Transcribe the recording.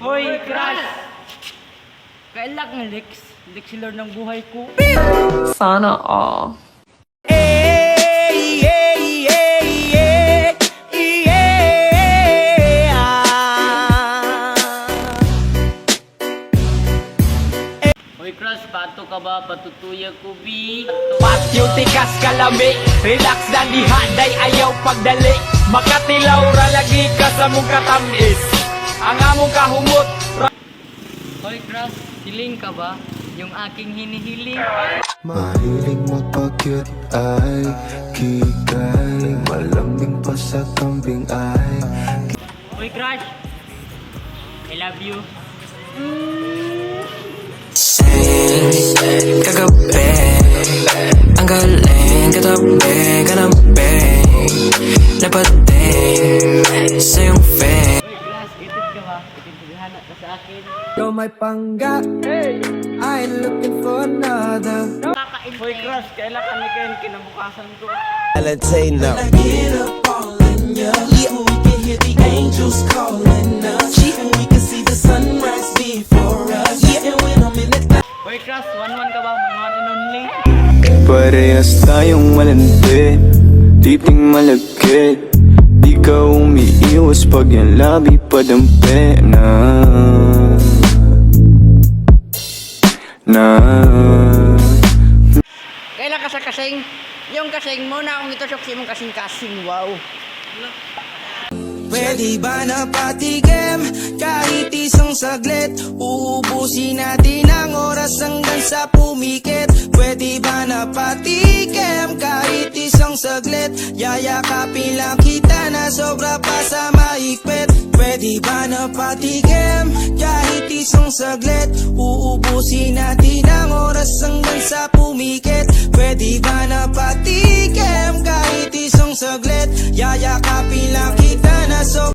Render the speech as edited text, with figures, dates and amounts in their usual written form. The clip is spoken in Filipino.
Hoy, crush! Kailan ng Lex? Lex Lord ng buhay ko. Sana all. Hoy, crush, pato ka ba? Patutuya ko, bi. Patyo tikas kalami, relax na dihaday ayaw pagdali. Makatilaw ra lagi ka sa mong katamis. Ang among kahumot. Hoy, crush, hiling ka ba? Yung aking hinihiling. Mahilig magpag-cute ay kikay, malambing pa sa kambing ay. Hoy, crush! I love you. Kagabi, ang galing katabi, kanabi, napating sa iyong face. Hoy, crush, itit ka ba? Itintighanan ka sa akin. Yo may pangga, I ain't looking for another. Kakain. Hoy, crush, kailan ka ni Ken kinabukasan ko? Valentino. Get up all in ya. Yeah, we can hear the angels calling us. And we can see the sunrise before us. Yeah, and when I'm in the cloud. Hoy, crush, one-one ka ba? My one and only. Parehas tayong malandi, di ting malagkit. Di ka umiiwas pag yung labi padampi na. Kailan ka sa kasing? Yung kasing mo na akong itusok si mong kasing-kasing. Wow. Pwede ba na patigim kahit isang saglit? Uubusin natin ang oras hanggang sa pumikit. Pwede ba na patigim kahit isang saglit? Yayakapin lang kita na sobra pa sa maikpit. Pwede ba na patigim kahit isang saglit? Uubusin natin ang oras hanggang sa pumikit. Pwede ba na patigim kahit isang saglit? Yayakapin